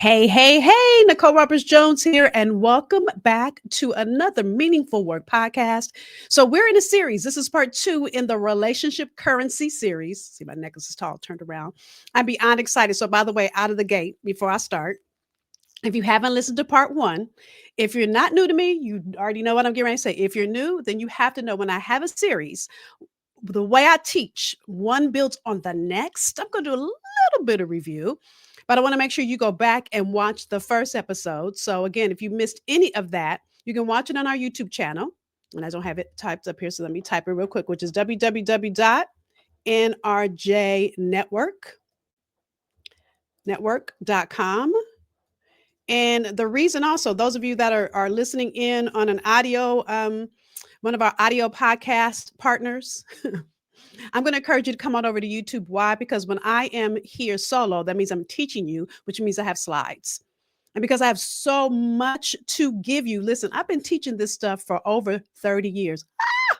Hey, Nicole Roberts Jones here, and welcome back to another Meaningful Work podcast. So, we're in a series. This is part two in the relationship currency series. See, my necklace is tall, turned around. I'm beyond excited. So, by the way, out of the gate, before I start, if you haven't listened to part one, if you're not new to me, you already know what I'm getting ready to say. If you're new, then you have to know when I have a series, the way I teach, one builds on the next. I'm going to do a little bit of review, but I want to make sure you go back and watch the first episode. So, again, if you missed any of that, you can watch it on our YouTube channel. And I don't have it typed up here, so let me type it real quick, which is www.nrjnetwork.com. And the reason also, those of you that are listening in on an audio, one of our audio podcast partners, I'm going to encourage you to come on over to YouTube. Why? Because when I am here solo, that means I'm teaching you, which means I have slides. And because I have so much to give you, listen, I've been teaching this stuff for over 30 years.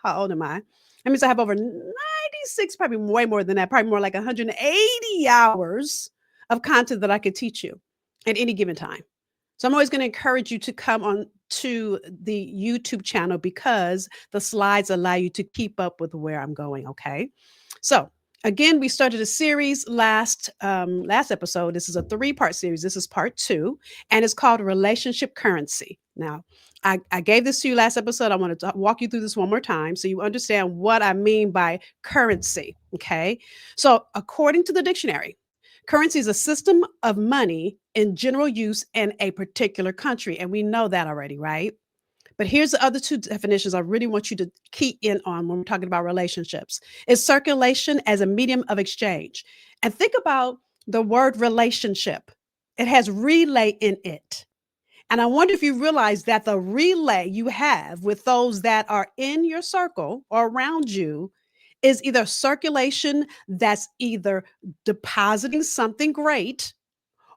How old am I? That means I have over 96, probably way more than that, probably more like 180 hours of content that I could teach you at any given time. So I'm always going to encourage you to come on to the YouTube channel because the slides allow you to keep up with where I'm going. Okay. So again, we started a series last episode. This is a 3-part series. This is part 2, and it's called Relationship Currency. Now, I gave this to you last episode. I want to walk you through this one more time so you understand what I mean by currency. Okay. So according to the dictionary, currency is a system of money in general use in a particular country. And we know that already, right? But here's the other 2 definitions I really want you to key in on when we're talking about relationships. Is circulation as a medium of exchange. And think about the word relationship. It has relay in it. And I wonder if you realize that the relay you have with those that are in your circle or around you is either circulation that's either depositing something great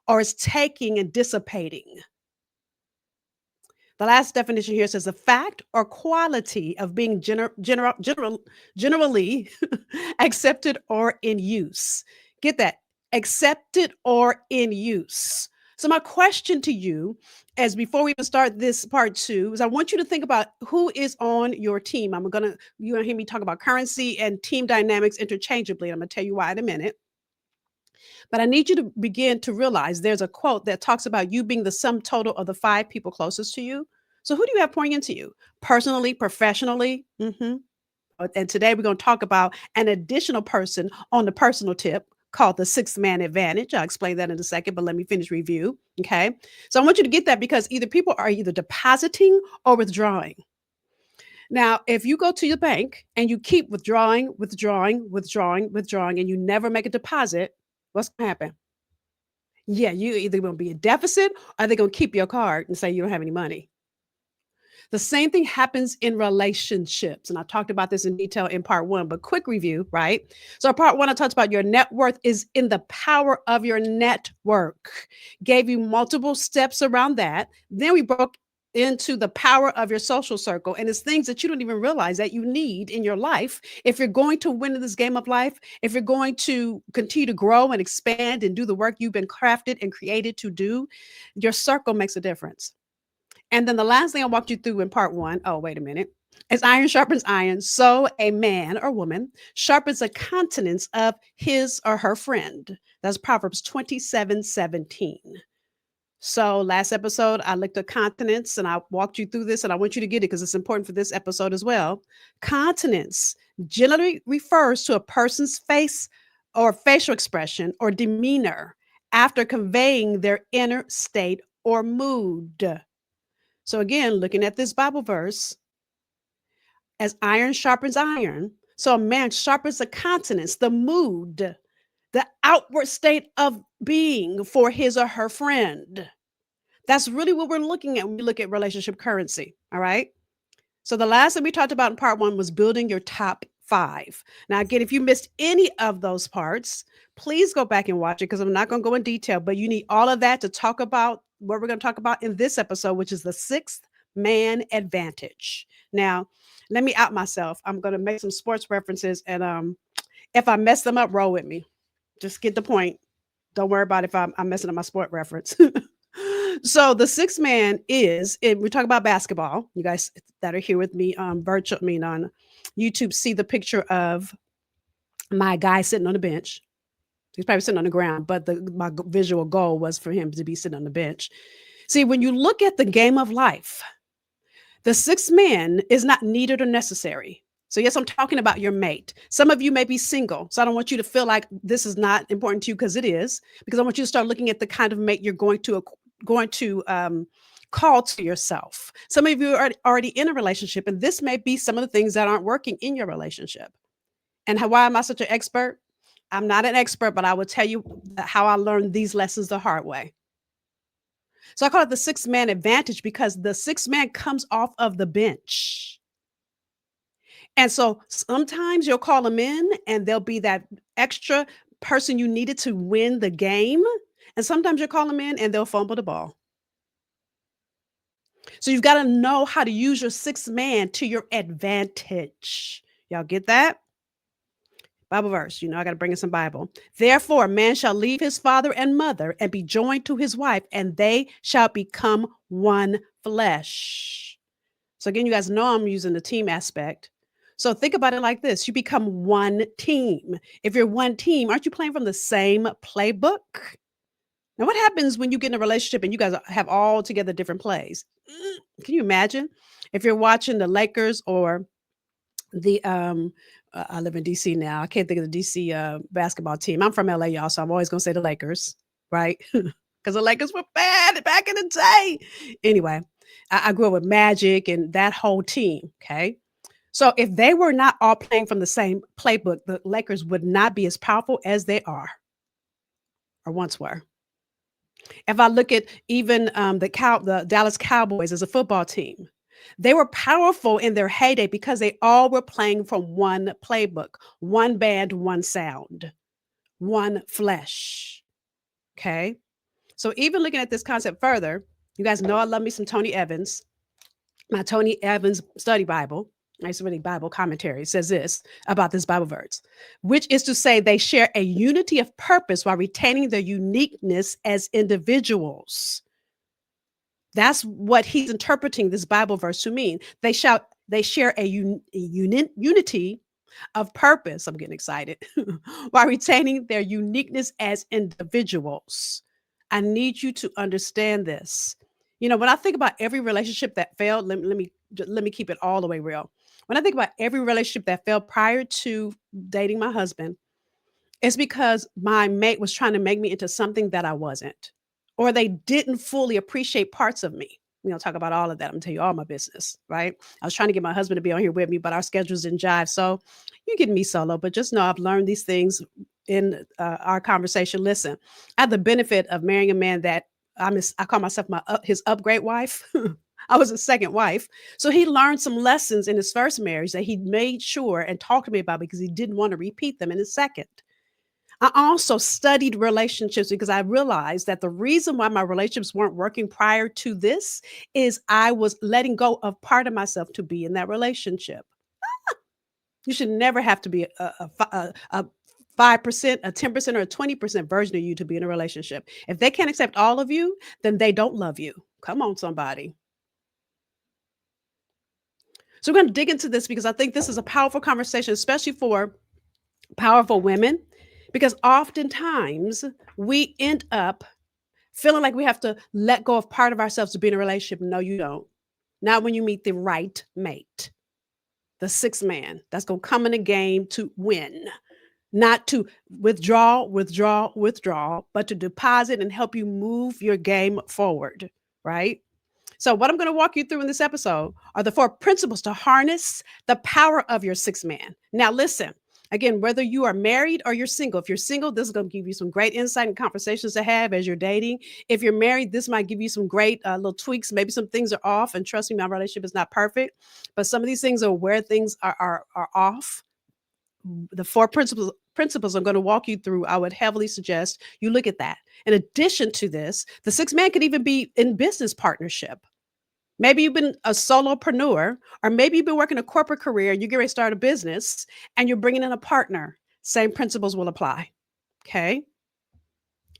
or it's taking and dissipating. The last definition here says the fact or quality of being generally accepted or in use. Get that? Accepted or in use. So my question to you, as before we even start this part 2, is I want you to think about who is on your team. You're gonna hear me talk about currency and team dynamics interchangeably. I'm gonna tell you why in a minute. But I need you to begin to realize there's a quote that talks about you being the sum total of the 5 people closest to you. So who do you have pouring into you? Personally, professionally? And today we're going to talk about an additional person on the personal tip called the 6th man advantage. I'll explain that in a second, but let me finish review. Okay. So I want you to get that because either people are either depositing or withdrawing. Now, if you go to your bank and you keep withdrawing, and you never make a deposit, what's going to happen? Yeah, you either going to be a deficit or they're going to keep your card and say you don't have any money. The same thing happens in relationships. And I talked about this in detail in part 1, but quick review, right? So part 1, I talked about your net worth is in the power of your network. Gave you multiple steps around that. Then we broke into the power of your social circle. And it's things that you don't even realize that you need in your life. If you're going to win in this game of life, if you're going to continue to grow and expand and do the work you've been crafted and created to do, your circle makes a difference. And then the last thing I walked you through in part 1, oh, wait a minute, as iron sharpens iron, so a man or woman sharpens the countenance of his or her friend. That's Proverbs 27:17. So last episode, I looked at continence and I walked you through this and I want you to get it because it's important for this episode as well. Continence generally refers to a person's face or facial expression or demeanor after conveying their inner state or mood. So again, looking at this Bible verse, as iron sharpens iron, so a man sharpens the countenance, the mood, the outward state of being for his or her friend. That's really what we're looking at when we look at relationship currency. All right. So the last thing we talked about in part 1 was building your top 5. Now, again, if you missed any of those parts, please go back and watch it because I'm not going to go in detail, but you need all of that to talk about what we're going to talk about in this episode, which is the 6th man advantage. Now, let me out myself. I'm going to make some sports references, and if I mess them up, roll with me. Just get the point. Don't worry about if I'm messing up my sport reference. So the sixth man is, and we're talking about basketball. You guys that are here with me virtual, I mean on YouTube, see the picture of my guy sitting on the bench. He's probably sitting on the ground, but my visual goal was for him to be sitting on the bench. See, when you look at the game of life, the sixth man is not needed or necessary. So, yes, I'm talking about your mate. Some of you may be single. So, I don't want you to feel like this is not important to you because it is, because I want you to start looking at the kind of mate you're going to call to yourself. Some of you are already in a relationship, and this may be some of the things that aren't working in your relationship. And why am I such an expert? I'm not an expert, but I will tell you how I learned these lessons the hard way. So I call it the sixth man advantage because the sixth man comes off of the bench. And so sometimes you'll call them in and they'll be that extra person you needed to win the game. And sometimes you'll call them in and they'll fumble the ball. So you've got to know how to use your sixth man to your advantage. Y'all get that? Bible verse, I got to bring in some Bible. Therefore, a man shall leave his father and mother and be joined to his wife, and they shall become one flesh. So, again, you guys know I'm using the team aspect. So, think about it like this: you become one team. If you're one team, aren't you playing from the same playbook? Now, what happens when you get in a relationship and you guys have all together different plays? Can you imagine if you're watching the Lakers or the I live in DC now. I can't think of the DC basketball team. I'm from LA, y'all, so I'm always gonna say the Lakers, right? Because the Lakers were bad back in the day. Anyway, I grew up with Magic and that whole team. Okay. So if they were not all playing from the same playbook, the Lakers would not be as powerful as they are or once were. If I look at even the Dallas Cowboys as a football team, they were powerful in their heyday because they all were playing from one playbook, one band, one sound, one flesh. Okay. So even looking at this concept further, you guys know I love me some Tony Evans. My Tony Evans study Bible, nice really Bible commentary, says this about this Bible verse, which is to say they share a unity of purpose while retaining their uniqueness as individuals. That's what he's interpreting this Bible verse to mean. They share a unity of purpose. I'm getting excited while retaining their uniqueness as individuals. I need you to understand this. When I think about every relationship that failed, let me keep it all the way real. When I think about every relationship that failed prior to dating my husband, it's because my mate was trying to make me into something that I wasn't, or they didn't fully appreciate parts of me. We don't talk about all of that. I'm gonna tell you all my business, right? I was trying to get my husband to be on here with me, but our schedules didn't jive. So you get me solo, but just know I've learned these things in our conversation. Listen, I had the benefit of marrying a man that I call myself his upgrade wife. I was a second wife. So he learned some lessons in his first marriage that he made sure and talked to me about because he didn't want to repeat them in his second. I also studied relationships because I realized that the reason why my relationships weren't working prior to this is I was letting go of part of myself to be in that relationship. You should never have to be a 5%, a 10%, or a 20% version of you to be in a relationship. If they can't accept all of you, then they don't love you. Come on, somebody. So we're going to dig into this because I think this is a powerful conversation, especially for powerful women, because oftentimes we end up feeling like we have to let go of part of ourselves to be in a relationship. No, you don't. Not when you meet the right mate, the sixth man that's going to come in the game to win, not to withdraw, but to deposit and help you move your game forward, right? So, what I'm going to walk you through in this episode are the 4 principles to harness the power of your sixth man. Now, listen, again, whether you are married or you're single, if you're single, this is going to give you some great insight and conversations to have as you're dating. If you're married, this might give you some great little tweaks. Maybe some things are off, and trust me, my relationship is not perfect, but some of these things are where things are off. The 4 principles I'm going to walk you through, I would heavily suggest you look at that. In addition to this, the sixth man could even be in business partnership. Maybe you've been a solopreneur, or maybe you've been working a corporate career and you're getting ready to start a business and you're bringing in a partner. Same principles will apply. Okay.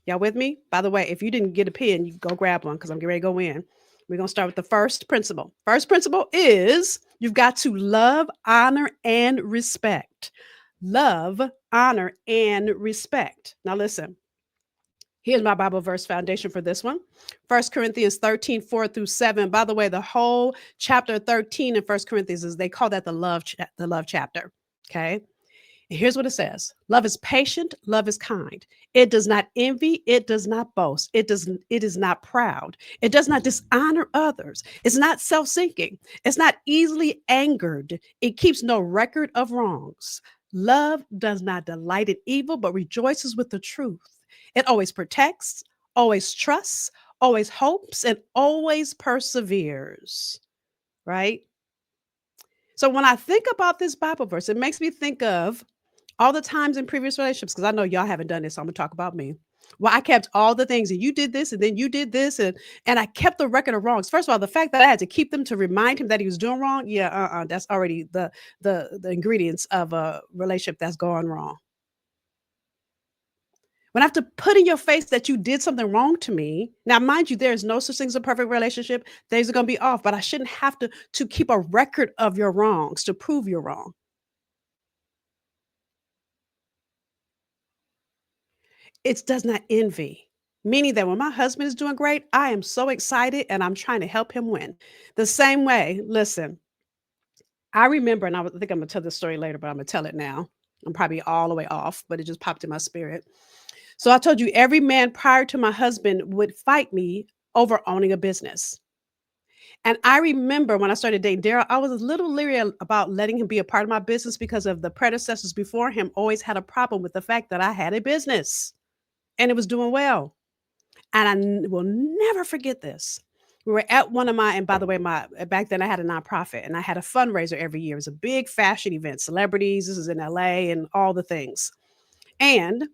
Y'all with me? By the way, if you didn't get a pen, you go grab one because I'm getting ready to go in. We're going to start with the first principle. First principle is you've got to love, honor, and respect. Love, honor, and respect. Now, listen, here's my Bible verse foundation for this one. 1 Corinthians 13, 4 through 7. By the way, the whole chapter 13 in 1 Corinthians is they call that the love chapter. Okay. And here's what it says. Love is patient, love is kind. It does not envy, it does not boast. It is not proud. It does not dishonor others. It's not self-seeking. It's not easily angered. It keeps no record of wrongs. Love does not delight in evil but rejoices with the truth. It always protects, always trusts, always hopes, and always perseveres, right? So when I think about this Bible verse, it makes me think of all the times in previous relationships, because I know y'all haven't done this, so I'm gonna talk about me. Well, I kept all the things, and you did this, and then you did this, and I kept the record of wrongs. First of all, the fact that I had to keep them to remind him that he was doing wrong, yeah, that's already the ingredients of a relationship that's going wrong. When I have to put in your face that you did something wrong to me, now mind you, there is no such thing as a perfect relationship. Things are gonna be off, but I shouldn't have to keep a record of your wrongs to prove you're wrong. It does not envy, meaning that when my husband is doing great, I am so excited and I'm trying to help him win. The same way, listen, I remember, and I think I'm gonna tell this story later, but I'm gonna tell it now. I'm probably all the way off, but it just popped in my spirit. So I told you every man prior to my husband would fight me over owning a business. And I remember when I started dating Daryl, I was a little leery about letting him be a part of my business because of the predecessors before him always had a problem with the fact that I had a business and it was doing well. And will never forget this. We were at one of my, and by the way, my back then I had a nonprofit and I had a fundraiser every year. It was a big fashion event, celebrities. This is in LA and all the things. And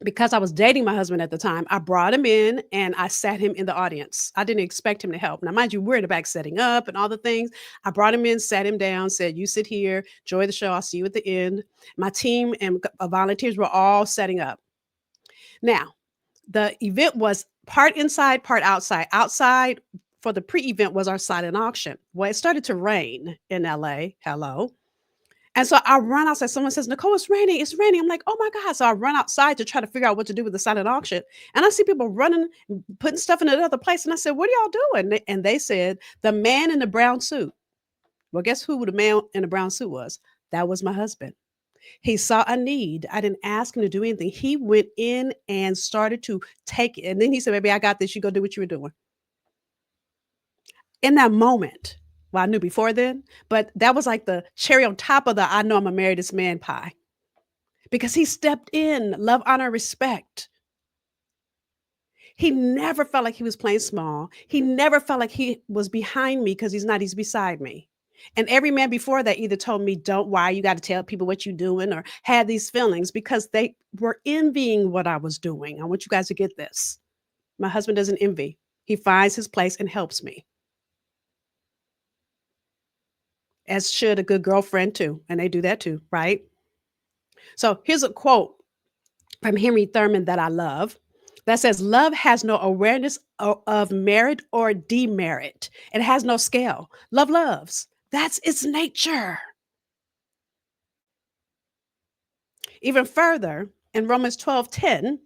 because I was dating my husband at the time, I brought him in and I sat him in the audience. I didn't expect him to help. Now, mind you, we're in the back setting up and all the things. I brought him in, sat him down, said, "You sit here, enjoy the show. I'll see you at the end." My team and volunteers were all setting up. Now, the event was part inside, part outside. Outside for the pre-event was our silent auction. Well, it started to rain in LA. Hello. And so I run outside. Someone says, "Nicole, it's raining. It's raining." I'm like, "Oh my God." So I run outside to try to figure out what to do with the silent auction. And I see people running, putting stuff in another place. And I said, "What are y'all doing?" And they said, "The man in the brown suit." Well, guess who the man in the brown suit was? That was my husband. He saw a need. I didn't ask him to do anything. He went in and started to take it. And then he said, "Baby, I got this. You go do what you were doing." In that moment, well, I knew before then, but that was like the cherry on top of the I know I'm gonna marry this man pie because he stepped in, love, honor, respect. He never felt like he was playing small. He never felt like he was behind me because he's not, he's beside me. And every man before that either told me, "Don't why you got to tell people what you're doing," or had these feelings because they were envying what I was doing. I want you guys to get this. My husband doesn't envy. He finds his place and helps me, as should a good girlfriend too. And they do that too, right? So here's a quote from Henry Thurman that I love that says, "Love has no awareness of merit or demerit. It has no scale. Love loves. That's its nature." Even further, in Romans 12:10,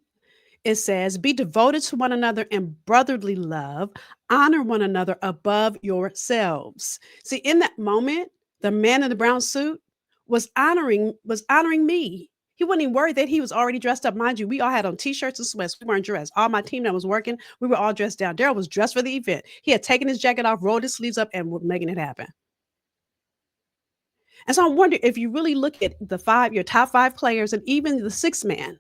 it says, "Be devoted to one another in brotherly love, honor one another above yourselves." See, in that moment, the man in the brown suit was honoring me. He wasn't even worried that he was already dressed up. Mind you, we all had on t-shirts and sweats. We weren't dressed. All my team that was working, we were all dressed down. Daryl was dressed for the event. He had taken his jacket off, rolled his sleeves up, and was making it happen. And so I wonder if you really look at your top five players and even the sixth man,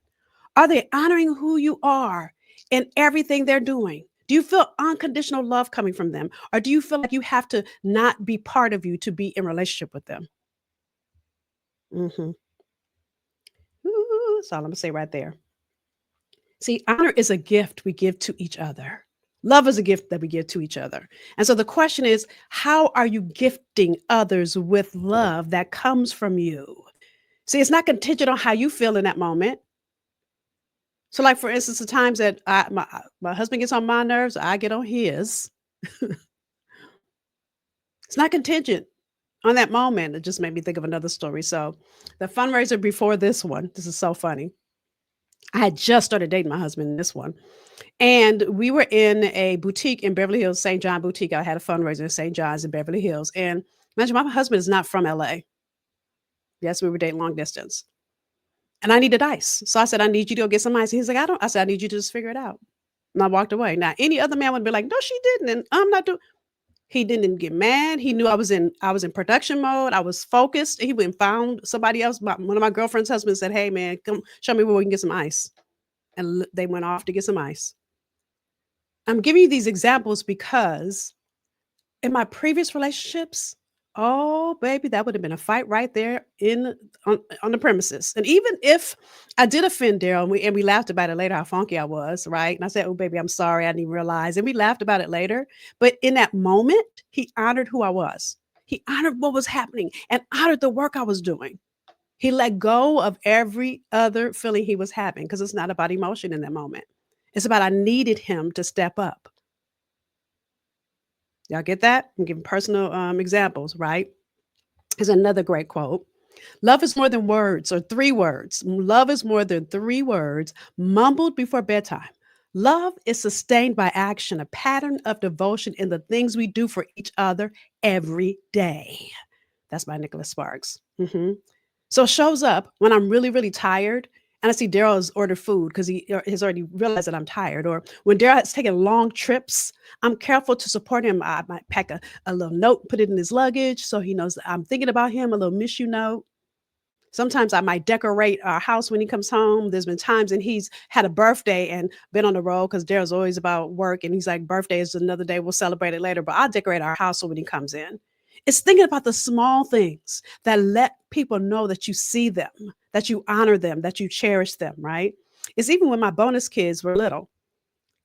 are they honoring who you are in everything they're doing? Do you feel unconditional love coming from them? Or do you feel like you have to not be part of you to be in relationship with them? Mhm. Ooh, that's all I'm gonna say right there. See, honor is a gift we give to each other. Love is a gift that we give to each other. And so the question is, how are you gifting others with love that comes from you? See, it's not contingent on how you feel in that moment. So, like for instance, the times that my husband gets on my nerves, I get on his. It's not contingent on that moment. It just made me think of another story. So, the fundraiser before this one, this is so funny. I had just started dating my husband in this one, and we were in a boutique in Beverly Hills, St. John Boutique. I had a fundraiser in St. John's in Beverly Hills, and imagine my husband is not from LA. Yes, we were dating long distance, and I needed ice. So I said, "I need you to go get some ice." He's like, "I don't." I said, "I need you to just figure it out." And I walked away. Now, any other man would be like, "No, she didn't," and I'm not doing. He didn't get mad. He knew I was in production mode. I was focused. He went and found somebody else. One of my girlfriend's husbands said, "Hey, man, come show me where we can get some ice." And they went off to get some ice. I'm giving you these examples because in my previous relationships, oh baby, that would have been a fight right there on the premises. And even if I did offend Daryl, and we laughed about it later how funky I was, right? And I said, "Oh baby, I'm sorry, I didn't realize." And we laughed about it later. But in that moment, he honored who I was. He honored what was happening and honored the work I was doing. He let go of every other feeling he was having because it's not about emotion in that moment. It's about I needed him to step up. Y'all get that? I'm giving personal examples, right? Here's another great quote. Love is more than words or three words. Love is more than three words mumbled before bedtime. Love is sustained by action, a pattern of devotion in the things we do for each other every day. That's by Nicholas Sparks. So it shows up when I'm really, really tired and I see Daryl has ordered food because he has already realized that I'm tired. Or when Daryl has taken long trips, I'm careful to support him. I might pack a little note, put it in his luggage so he knows that I'm thinking about him, a little miss you note. Sometimes I might decorate our house when he comes home. There's been times and he's had a birthday and been on the road because Daryl's always about work. And he's like, birthday is another day. We'll celebrate it later. But I'll decorate our house so when he comes in. It's thinking about the small things that let people know that you see them, that you honor them, that you cherish them, right? It's even when my bonus kids were little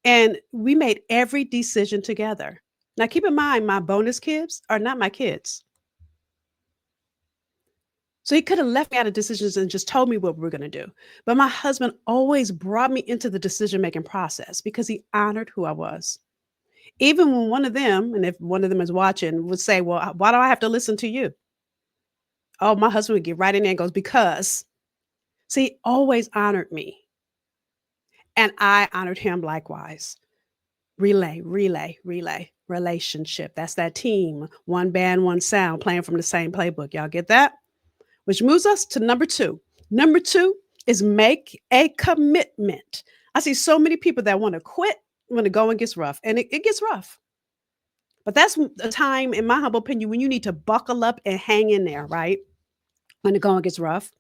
and we made every decision together. Now, keep in mind, my bonus kids are not my kids. So he could have left me out of decisions and just told me what we are going to do. But my husband always brought me into the decision making process because he honored who I was. Even when one of them, and if one of them is watching, would say, "Well, why do I have to listen to you?" Oh, my husband would get right in there and goes, "Because." See, he always honored me and I honored him likewise. Relay, relay, relay, relationship. That's that team. One band, one sound, playing from the same playbook. Y'all get that? Which moves us to number two. Number two is make a commitment. I see so many people that want to quit when the going gets rough, and it gets rough. But that's a time, in my humble opinion, when you need to buckle up and hang in there, right? When the going gets rough.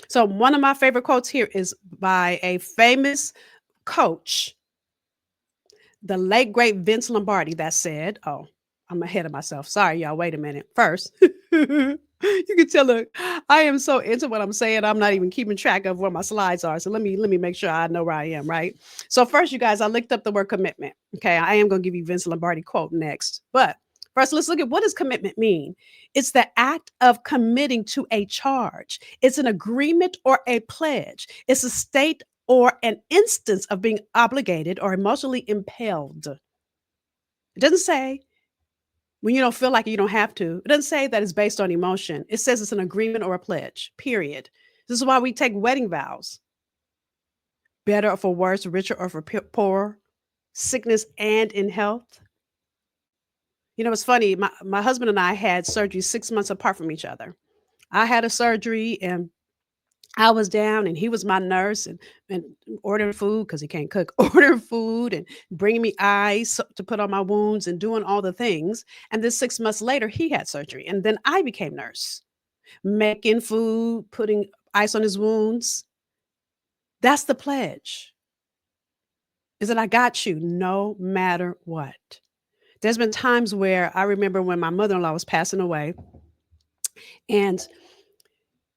So, one of my favorite quotes here is by a famous coach, the late great Vince Lombardi, that said, "Oh, I'm ahead of myself. Sorry, y'all. Wait a minute. First, you can tell, look, I am so into what I'm saying. I'm not even keeping track of where my slides are. So let me make sure I know where I am, right? So first, you guys, I looked up the word commitment. Okay, I am going to give you Vince Lombardi quote next, but first, let's look at what does commitment mean. It's the act of committing to a charge. It's an agreement or a pledge. It's a state or an instance of being obligated or emotionally impelled. It doesn't say when you don't feel like it, you don't have to. It doesn't say that it's based on emotion. It says it's an agreement or a pledge, period. This is why we take wedding vows. Better or for worse, richer or for poorer, sickness and in health. You know, it's funny. My husband and I had surgery 6 months apart from each other. I had a surgery and I was down and he was my nurse and ordering food because he can't cook, ordering food and bringing me ice to put on my wounds and doing all the things. And then 6 months later, he had surgery. And then I became nurse, making food, putting ice on his wounds. That's the pledge. Is that I got you no matter what. There's been times where I remember when my mother-in-law was passing away and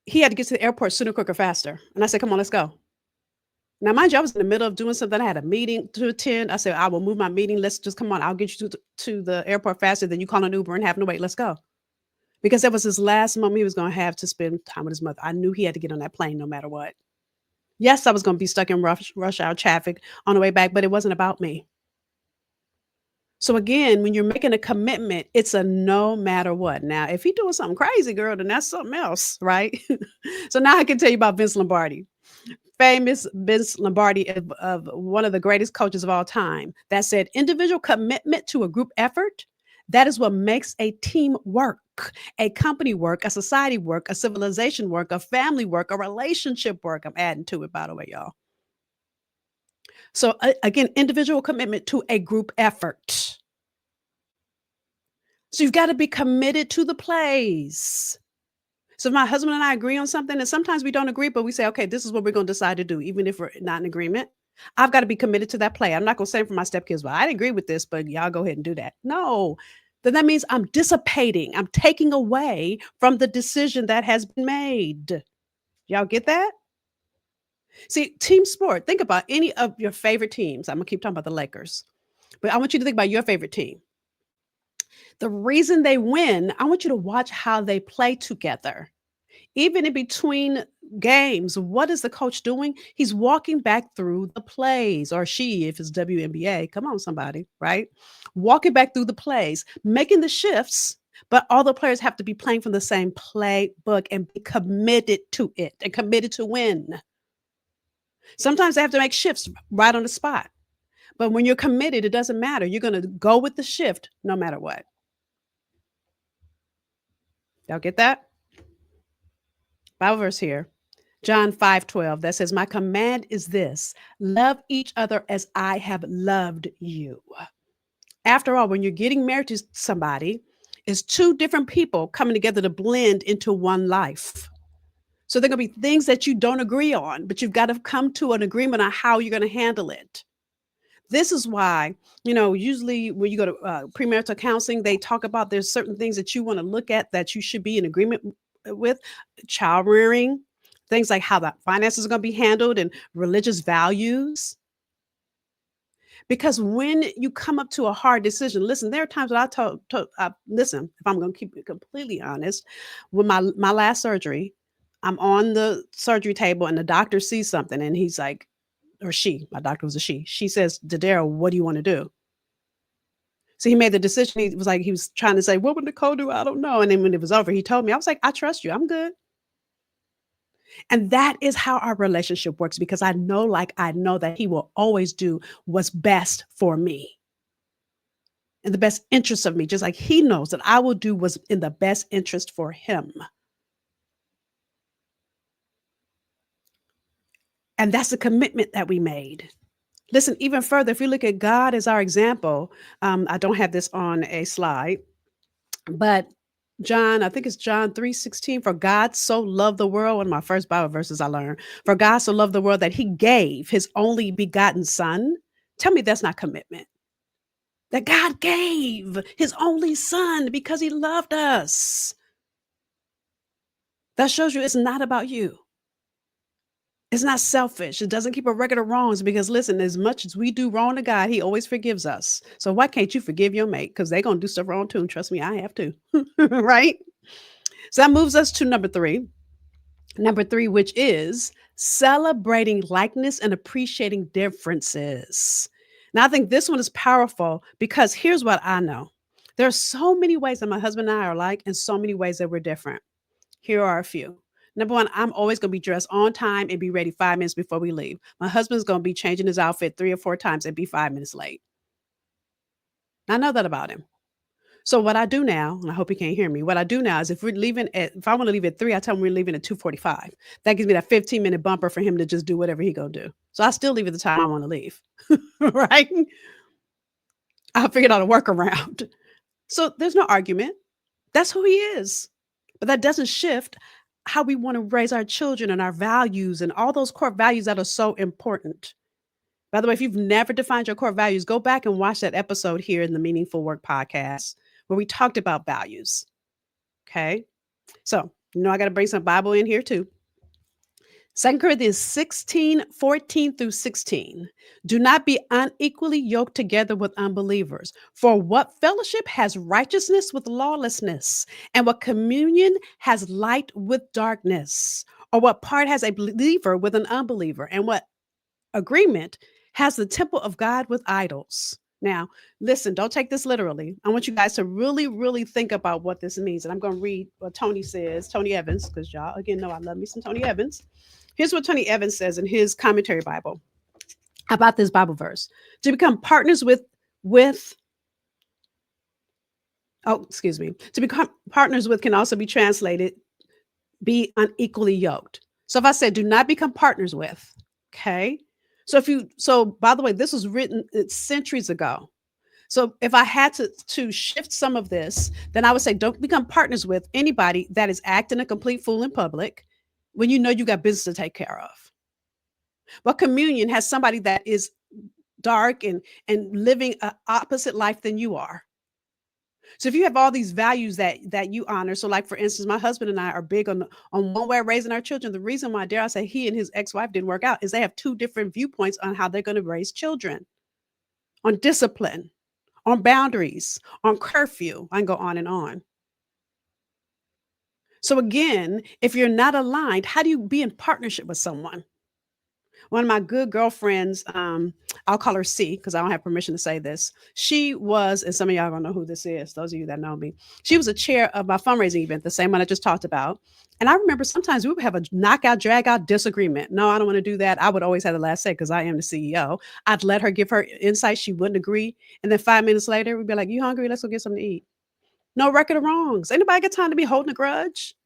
he had to get to the airport sooner, quicker, faster. And I said, "Come on, let's go." Now, mind you, I was in the middle of doing something. I had a meeting to attend. I said, "I will move my meeting. Let's just come on. I'll get you to the airport faster than you call an Uber and having to wait. Let's go." Because that was his last moment he was going to have to spend time with his mother. I knew he had to get on that plane no matter what. Yes, I was going to be stuck in rush hour traffic on the way back, but it wasn't about me. So again, when you're making a commitment, it's a no matter what. Now, if he doing something crazy, girl, then that's something else, right? So now I can tell you about Vince Lombardi. Famous Vince Lombardi of one of the greatest coaches of all time that said individual commitment to a group effort, that is what makes a team work, a company work, a society work, a civilization work, a family work, a relationship work. I'm adding to it, by the way, y'all. So again, individual commitment to a group effort. So you've got to be committed to the plays. So my husband and I agree on something, and sometimes we don't agree, but we say, okay, this is what we're going to decide to do, even if we're not in agreement. I've got to be committed to that play. I'm not going to say for my stepkids, well, I didn't agree with this, but y'all go ahead and do that. No, then that means I'm dissipating, I'm taking away from the decision that has been made. Y'all get that? See, team sport, think about any of your favorite teams. I'm going to keep talking about the Lakers, but I want you to think about your favorite team. The reason they win, I want you to watch how they play together. Even in between games, what is the coach doing? He's walking back through the plays, or she, if it's WNBA. Come on, somebody, right? Walking back through the plays, making the shifts, but all the players have to be playing from the same playbook and be committed to it and committed to win. Sometimes they have to make shifts right on the spot. But when you're committed, it doesn't matter. You're going to go with the shift no matter what. Y'all get that? Bible verse here. John 5:12 that says, my command is this, love each other as I have loved you. After all, when you're getting married to somebody, it's two different people coming together to blend into one life. So there are going to be things that you don't agree on, but you've got to come to an agreement on how you're going to handle it. This is why, usually when you go to premarital counseling, they talk about there's certain things that you want to look at that you should be in agreement with, child rearing, things like how the finances are going to be handled and religious values. Because when you come up to a hard decision, listen, there are times when listen, if I'm going to keep it completely honest, with my last surgery, I'm on the surgery table and the doctor sees something and he's like, or she, my doctor was a she says, Dadera, what do you want to do? So he made the decision. He was like, he was trying to say, what would Nicole do? I don't know. And then when it was over, he told me, I was like, I trust you. I'm good. And that is how our relationship works because I know that he will always do what's best for me in the best interest of me, just like he knows that I will do what's in the best interest for him. And that's a commitment that we made. Listen, even further, if you look at God as our example, I don't have this on a slide, but I think it's John 3:16. For God so loved the world, one of my first Bible verses I learned. For God so loved the world that he gave his only begotten son. Tell me that's not commitment. That God gave his only son because he loved us. That shows you it's not about you. It's not selfish. It doesn't keep a record of wrongs because listen, as much as we do wrong to God, he always forgives us. So why can't you forgive your mate? Because they're going to do stuff wrong too. And trust me, I have to. Right? So that moves us to number three. Number three, which is celebrating likeness and appreciating differences. Now, I think this one is powerful because here's what I know. There are so many ways that my husband and I are alike and so many ways that we're different. Here are a few. Number one, I'm always going to be dressed on time and be ready 5 minutes before we leave. My husband's going to be changing his outfit 3 or 4 times and be 5 minutes late. I know that about him. So what I do now, and I hope he can't hear me, what I do now is if I want to leave at 3, I tell him we're leaving at 2:45. That gives me that 15-minute bumper for him to just do whatever he gonna do. So I still leave at the time I want to leave. Right? I figured out a workaround. So there's no argument. That's who he is. But that doesn't shift how we want to raise our children and our values and all those core values that are so important. By the way, if you've never defined your core values, go back and watch that episode here in the Meaningful Work podcast where we talked about values. Okay. So, I got to bring some Bible in here too. 2 Corinthians 16:14-16. Do not be unequally yoked together with unbelievers. For what fellowship has righteousness with lawlessness? And what communion has light with darkness? Or what part has a believer with an unbeliever? And what agreement has the temple of God with idols? Now, listen, don't take this literally. I want you guys to really, really think about what this means. And I'm going to read what Tony says, Tony Evans, because y'all, again, know I love me some Tony Evans. Here's what Tony Evans says in his commentary Bible about this Bible verse. To become partners with, oh, excuse me, to become partners with can also be translated be unequally yoked. So if I said, do not become partners with, okay. So by the way, this was written centuries ago. So if I had to shift some of this, then I would say, don't become partners with anybody that is acting a complete fool in public when you know you got business to take care of. But communion has somebody that is dark and living an opposite life than you are. So if you have all these values that you honor, so like for instance, my husband and I are big on one way of raising our children. The reason why, dare I say, he and his ex-wife didn't work out is they have two different viewpoints on how they're going to raise children, on discipline, on boundaries, on curfew. I can go on and on. So again, if you're not aligned, how do you be in partnership with someone? One of my good girlfriends, I'll call her C because I don't have permission to say this. She was, and some of y'all gonna know who this is, those of you that know me. She was a chair of my fundraising event, the same one I just talked about. And I remember sometimes we would have a knockout, drag out disagreement. No, I don't want to do that. I would always have the last say because I am the CEO. I'd let her give her insight. She wouldn't agree. And then 5 minutes later, we'd be like, you hungry? Let's go get something to eat. No record of wrongs. Anybody got time to be holding a grudge?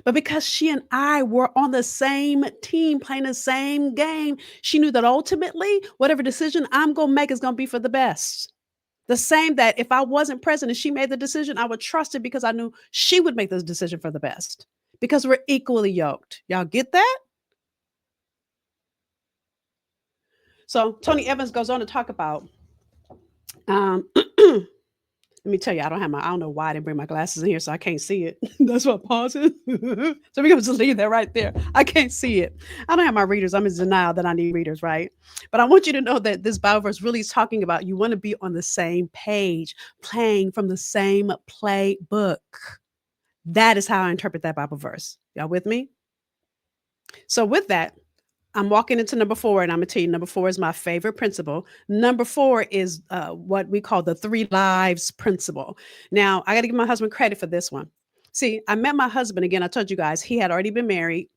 But because she and I were on the same team, playing the same game, she knew that ultimately, whatever decision I'm going to make is going to be for the best. The same that if I wasn't present and she made the decision, I would trust it because I knew she would make this decision for the best because we're equally yoked. Y'all get that? So Tony Evans goes on to talk about um, let me tell you, I don't know why I didn't bring my glasses in here, so I can't see it. That's what pausing. So we can just leave that right there. I can't see it. I don't have my readers. I'm in denial that I need readers, right? But I want you to know that this Bible verse really is talking about you want to be on the same page, playing from the same playbook. That is how I interpret that Bible verse. Y'all with me? So with that, I'm walking into number 4, and I'm gonna tell you, number 4 is my favorite principle. Number 4 is what we call the 3 lives principle. Now, I got to give my husband credit for this one. See, I met my husband again. I told you guys he had already been married.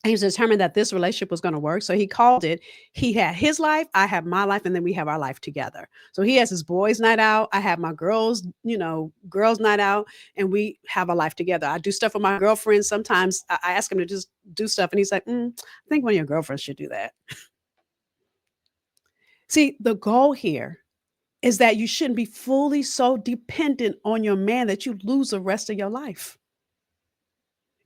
He was determined that this relationship was going to work. So he called it, he had his life, I have my life, and then we have our life together. So he has his boys' night out. I have my girls, girls' night out, and we have a life together. I do stuff with my girlfriends. Sometimes I ask him to just do stuff, and he's like, I think one of your girlfriends should do that. See, the goal here is that you shouldn't be fully so dependent on your man that you lose the rest of your life.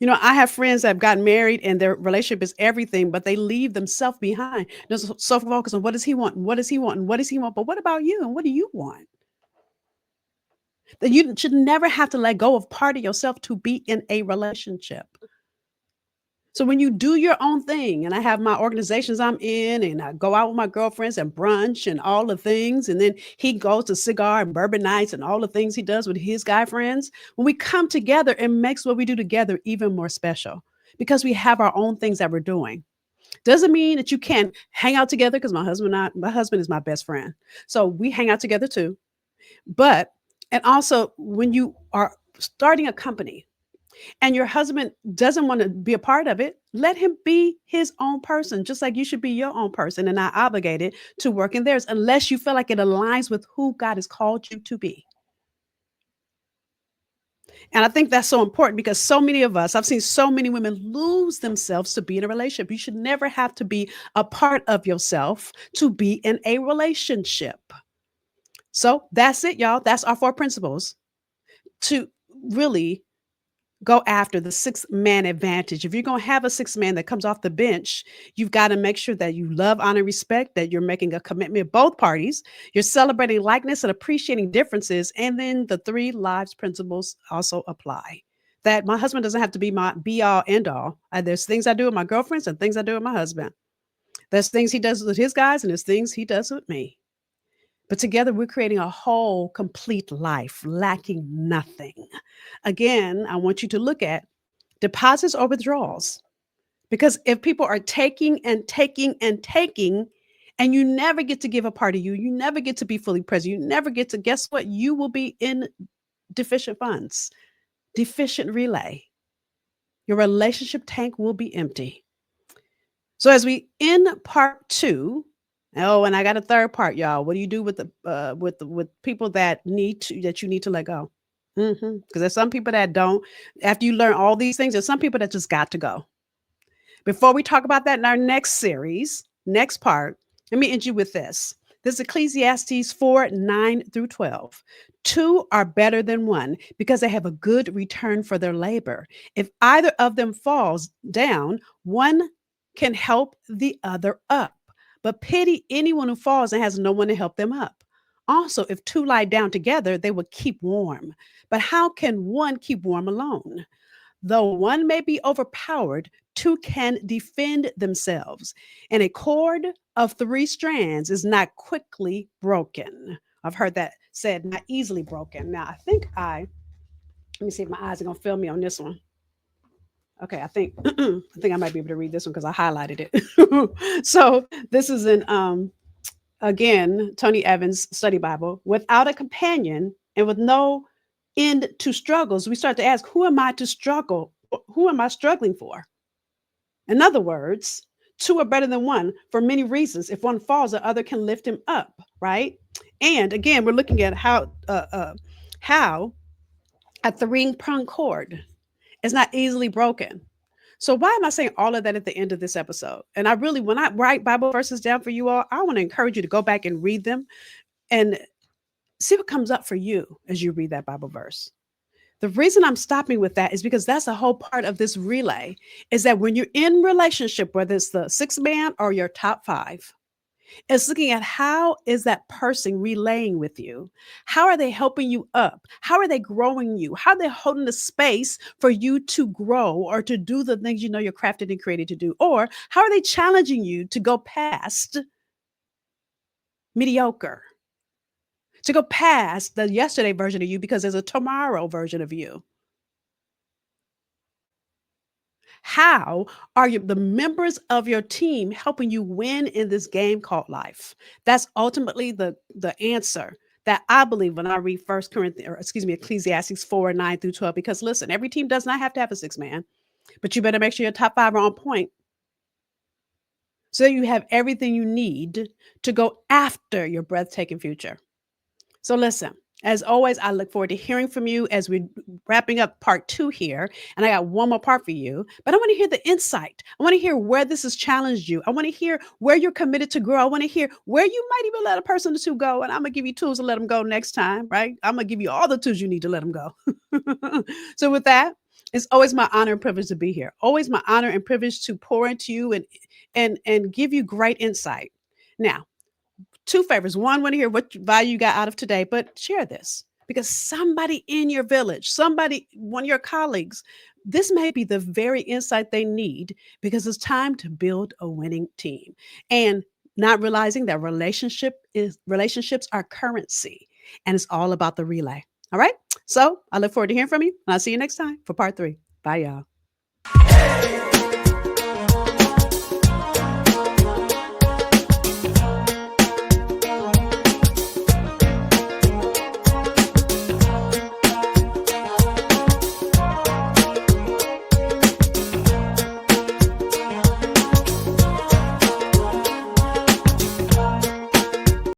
I have friends that have gotten married and their relationship is everything, but they leave themselves behind. They're so focused on what does he want? And what does he want? And what does he want? But what about you? And what do you want? That you should never have to let go of part of yourself to be in a relationship. So when you do your own thing, and I have my organizations I'm in, and I go out with my girlfriends and brunch and all the things, and then he goes to cigar and bourbon nights and all the things he does with his guy friends. When we come together, it makes what we do together even more special because we have our own things that we're doing. Doesn't mean that you can't hang out together because my husband is my best friend. So we hang out together too. But and also when you are starting a company and your husband doesn't want to be a part of it, let him be his own person, just like you should be your own person and not obligated to work in theirs unless you feel like it aligns with who God has called you to be. And I think that's so important because so many of us, I've seen so many women lose themselves to be in a relationship. You should never have to be a part of yourself to be in a relationship. So that's it, y'all. That's our 4 principles to really go after the 6 man advantage. If you're going to have a 6 man that comes off the bench, you've got to make sure that you love, honor, respect, that you're making a commitment, both parties. You're celebrating likeness and appreciating differences. And then the 3 lives principles also apply. That my husband doesn't have to be my be all end all. There's things I do with my girlfriends and things I do with my husband. There's things he does with his guys and there's things he does with me. But together we're creating a whole complete life, lacking nothing. Again, I want you to look at deposits or withdrawals. Because if people are taking and taking and taking, and you never get to give a part of you, you never get to be fully present, you never get to, guess what? You will be in deficient funds, deficient relay. Your relationship tank will be empty. So as we end part two, oh, and I got a third part, y'all. What do you do with the with people that you need to let go? Because there's some people that don't. After you learn all these things, there's some people that just got to go. Before we talk about that in our next series, next part, let me end you with this. This is Ecclesiastes 4:9 through 12. Two are better than one because they have a good return for their labor. If either of them falls down, one can help the other up. But pity anyone who falls and has no one to help them up. Also, if two lie down together, they will keep warm. But how can one keep warm alone? Though one may be overpowered, two can defend themselves. And a cord of three strands is not quickly broken. I've heard that said, not easily broken. Now, let me see if my eyes are going to fail me on this one. Okay, I think I think I might be able to read this one because I highlighted it. So this is in again Tony Evans Study Bible. Without a companion and with no end to struggles, we start to ask, who am I to struggle? Who am I struggling for? In other words, two are better than one for many reasons. If one falls, the other can lift him up, right? And again, we're looking at how a three-prong cord is not easily broken. So why am I saying all of that at the end of this episode? And I really, when I write Bible verses down for you all, I want to encourage you to go back and read them and see what comes up for you as you read that Bible verse. The reason I'm stopping with that is because that's a whole part of this relay is that when you're in relationship, whether it's the sixth man or your top five, it's looking at how is that person relaying with you? How are they helping you up? How are they growing you? How are they holding the space for you to grow or to do the things you know you're crafted and created to do? Or how are they challenging you to go past mediocre, to go past the yesterday version of you because there's a tomorrow version of you? How are the members of your team helping you win in this game called life? That's ultimately the answer that I believe when I read First Corinthians, or excuse me, Ecclesiastes 4:9 through 12. Because listen, every team does not have to have a six man, but you better make sure your top five are on point so you have everything you need to go after your breathtaking future. So listen, as always, I look forward to hearing from you as we're wrapping up part two here. And I got one more part for you, but I want to hear the insight. I want to hear where this has challenged you. I want to hear where you're committed to grow. I want to hear where you might even let a person or two go. And I'm going to give you tools to let them go next time, right? I'm going to give you all the tools you need to let them go. So with that, it's always my honor and privilege to be here. Always my honor and privilege to pour into you and give you great insight. Now, two favors. One, want to hear what value you got out of today, but share this because somebody in your village, somebody, one of your colleagues, this may be the very insight they need because it's time to build a winning team and not realizing that relationships are currency and it's all about the relay. All right. So I look forward to hearing from you and I'll see you next time for part three. Bye, y'all.